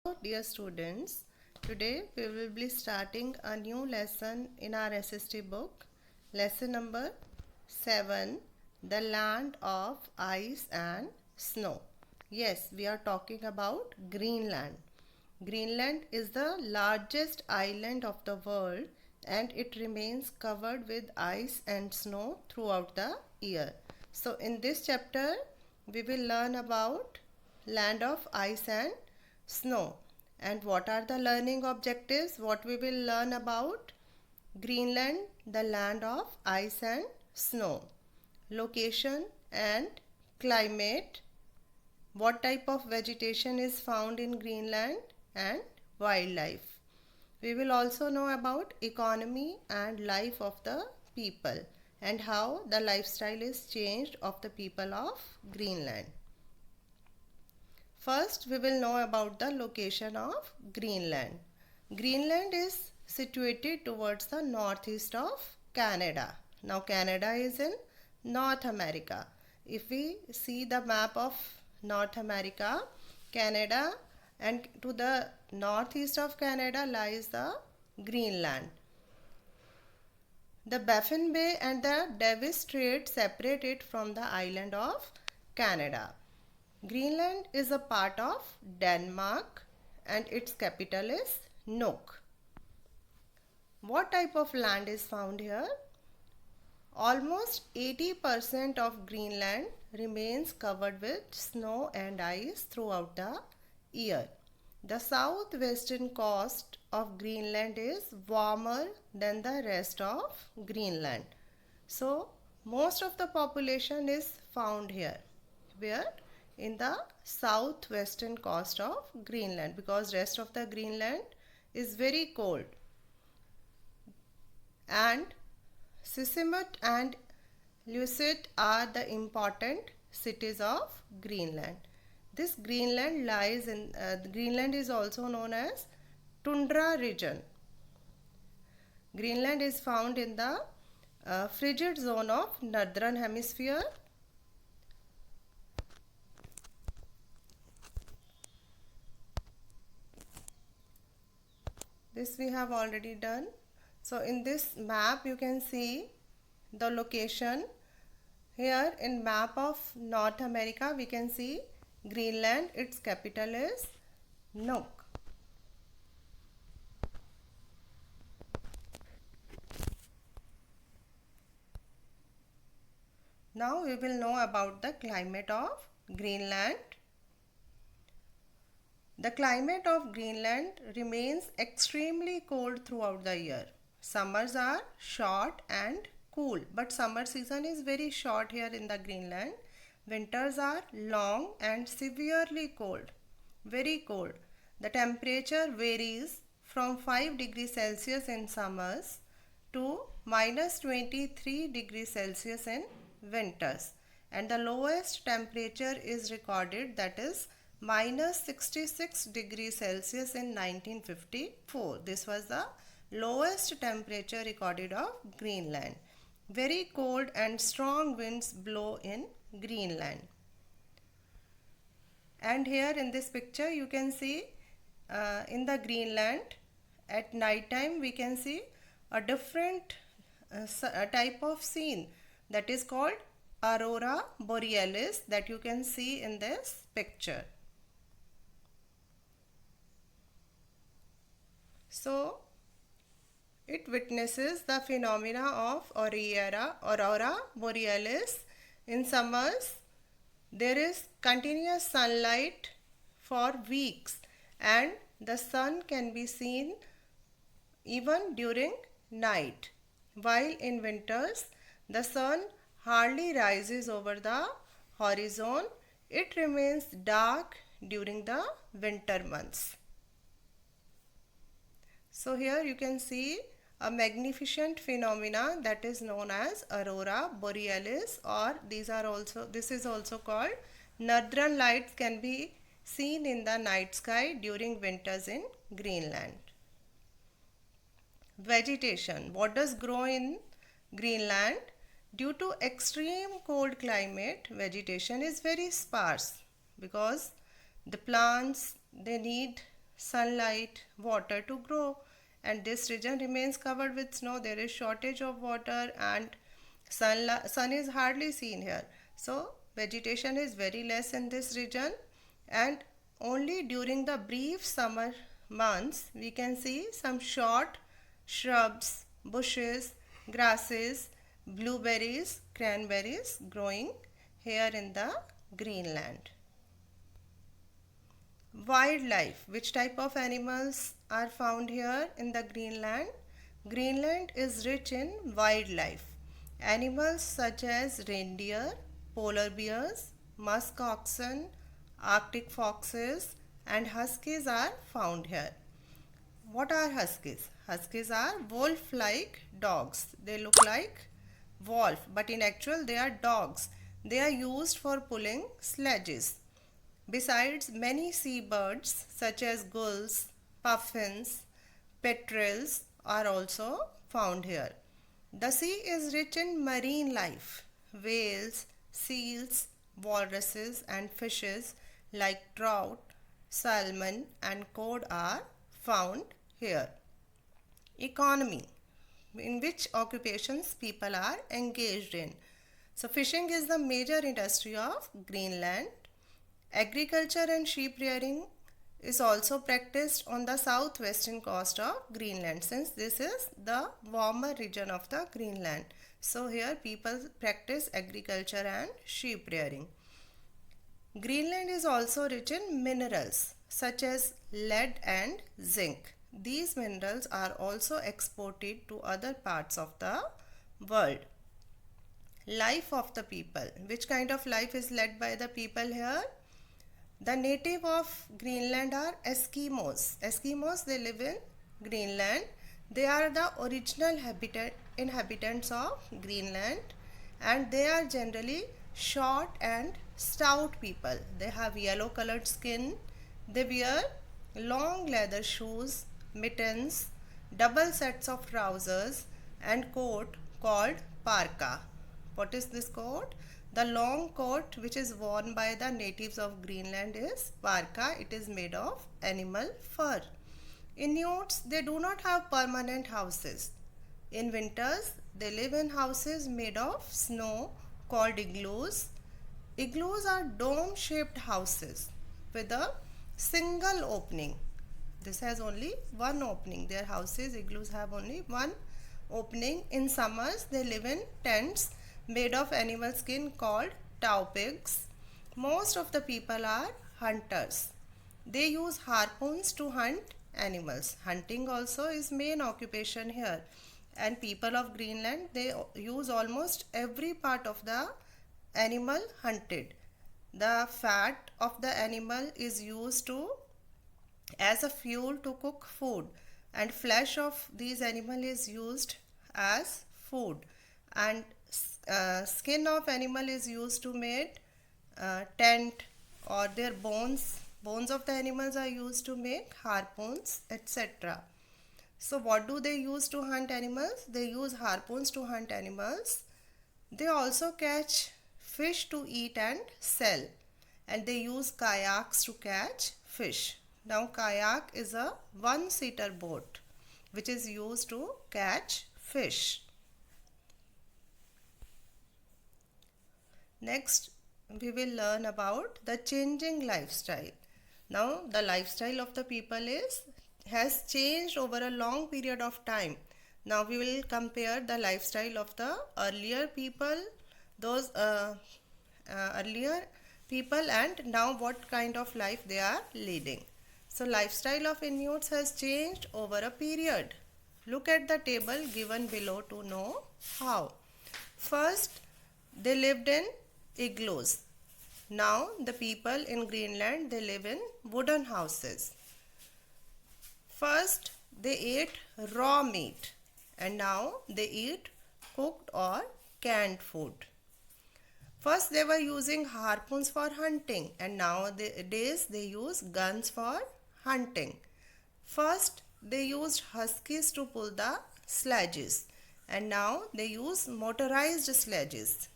Dear students, today we will be starting a new lesson in our SST book. Lesson number 7, The Land of Ice and Snow. Yes, we are talking about Greenland. Greenland is the largest island of the world and it remains covered with ice and snow throughout the year. So in this chapter, we will learn about land of ice and snow. And what are the learning objectives? What we will learn about Greenland, the land of ice and snow. Location and climate. What type of vegetation is found in Greenland and wildlife. We will also know about economy and life of the people and how the lifestyle is changed of the people of Greenland. First, we will know about the location of Greenland. Greenland is situated towards the northeast of Canada. Now, Canada is in North America. If we see the map of North America, Canada, and to the northeast of Canada lies the Greenland. The Baffin Bay and the Davis Strait separate it from the island of Canada. Greenland is a part of Denmark and its capital is Nuuk. What type of land is found here? Almost 80% of Greenland remains covered with snow and ice throughout the year. The southwestern coast of Greenland is warmer than the rest of Greenland. So, most of the population is found here. Where? In the southwestern coast of Greenland, because rest of the Greenland is very cold. And Sisimiut and Inuit are the important cities of Greenland. This Greenland lies in Greenland is also known as tundra region. Greenland is found in the frigid zone of northern hemisphere. This we have already done. So in this map you can see the location. Here in map of North America we can see Greenland, its capital is Nuuk. Now we will know about the climate of Greenland. The climate of Greenland remains extremely cold throughout the year. Summers are short and cool, but summer season is very short here in the Greenland. Winters are long and severely cold, very cold. The temperature varies from 5 degrees Celsius in summers to minus 23 degrees Celsius in winters, and the lowest temperature is recorded, that is minus 66 degrees Celsius in 1954. This was the lowest temperature recorded of Greenland. Very cold and strong winds blow in Greenland. And here in this picture you can see in the Greenland at night time we can see a different type of scene that is called aurora borealis that you can see in this picture. So it witnesses the phenomena of aurora borealis. In summers there is continuous sunlight for weeks and the sun can be seen even during night, while in winters the sun hardly rises over the horizon. It remains dark during the winter months. So here you can see a magnificent phenomena that is known as aurora borealis, or this is also called northern lights, can be seen in the night sky during winters in Greenland. Vegetation. What does grow in Greenland? Due to extreme cold climate, vegetation is very sparse because the plants, they need sunlight, water to grow. And this region remains covered with snow. There is shortage of water and sun is hardly seen here. So vegetation is very less in this region, and only during the brief summer months we can see some short shrubs, bushes, grasses, blueberries, cranberries growing here in the Greenland. Wildlife. Which type of animals are found here in the Greenland? Greenland is rich in wildlife. Animals such as reindeer, polar bears, musk oxen, Arctic foxes, and huskies are found here. What are huskies? Huskies are wolf-like dogs. They look like wolf, but in actual they are dogs. They are used for pulling sledges. Besides, many seabirds such as gulls, puffins, petrels are also found here. The sea is rich in marine life. Whales, seals, walruses and fishes like trout, salmon and cod are found here. Economy. In which occupations people are engaged in. So fishing is the major industry of Greenland. Agriculture and sheep rearing is also practiced on the southwestern coast of Greenland, since this is the warmer region of the Greenland. So here people practice agriculture and sheep rearing. Greenland is also rich in minerals such as lead and zinc. These minerals are also exported to other parts of the world. Life of the people. Which kind of life is led by the people here? The native of Greenland are Eskimos. Eskimos, they live in Greenland. They are the original inhabitants of Greenland, and they are generally short and stout people. They have yellow colored skin. They wear long leather shoes, mittens, double sets of trousers and coat called parka. What is this coat? The long coat which is worn by the natives of Greenland is parka. It is made of animal fur. Inuits, they do not have permanent houses. In winters, they live in houses made of snow called igloos. Igloos are dome-shaped houses with a single opening. This has only one opening. Their houses, igloos, have only one opening. In summers, they live in tents made of animal skin called taupigs. Most of the people are hunters. They use harpoons to hunt animals. Hunting also is main occupation here. And people of Greenland, they use almost every part of the animal hunted. The fat of the animal is used as a fuel to cook food, and flesh of these animal is used as food, and skin of animal is used to make tent, or their bones of the animals are used to make harpoons, etc. So what do they use to hunt animals? They use harpoons to hunt animals. They also catch fish to eat and sell, and they use kayaks to catch fish. Now kayak is a one-seater boat which is used to catch fish. Next, we will learn about the changing lifestyle. Now, the lifestyle of the people has changed over a long period of time. Now, we will compare the lifestyle of the earlier people, earlier people, and now what kind of life they are leading. So, lifestyle of Inuits has changed over a period. Look at the table given below to know how. First, they lived in igloos. Now the people in Greenland, they live in wooden houses. First they ate raw meat, and now they eat cooked or canned food. First they were using harpoons for hunting, and nowadays they use guns for hunting. First they used huskies to pull the sledges, and now they use motorized sledges.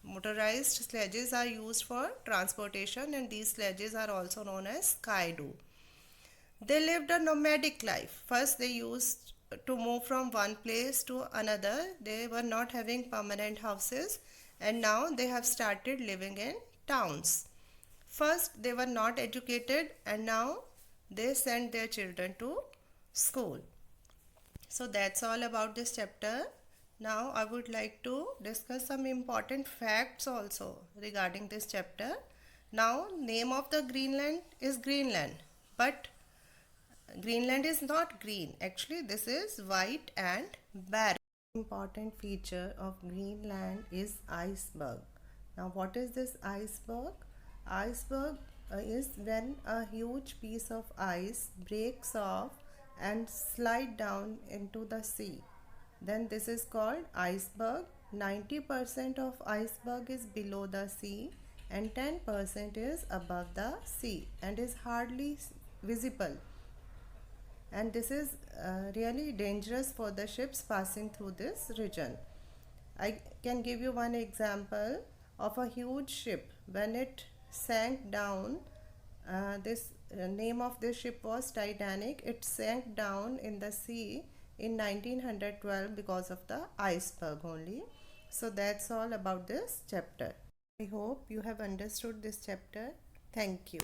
Motorized sledges are used for transportation, and these sledges are also known as skidoo. They lived a nomadic life. First, they used to move from one place to another. They were not having permanent houses, and now they have started living in towns. First, they were not educated, and now they send their children to school. So that's all about this chapter. Now I would like to discuss some important facts also regarding this chapter. Now, name of the Greenland is Greenland, but Greenland is not green. Actually, this is white and barren. Important feature of Greenland is iceberg. Now, what is this iceberg? Iceberg is when a huge piece of ice breaks off and slide down into the sea. Then this is called iceberg. 90% of iceberg is below the sea and 10% is above the sea and is hardly visible, and this is really dangerous for the ships passing through this region. I can give you one example of a huge ship. When it sank down, this name of this ship was Titanic. It sank down in the sea in 1912 because of the iceberg only. So that's all about this chapter. I hope you have understood this chapter. Thank you.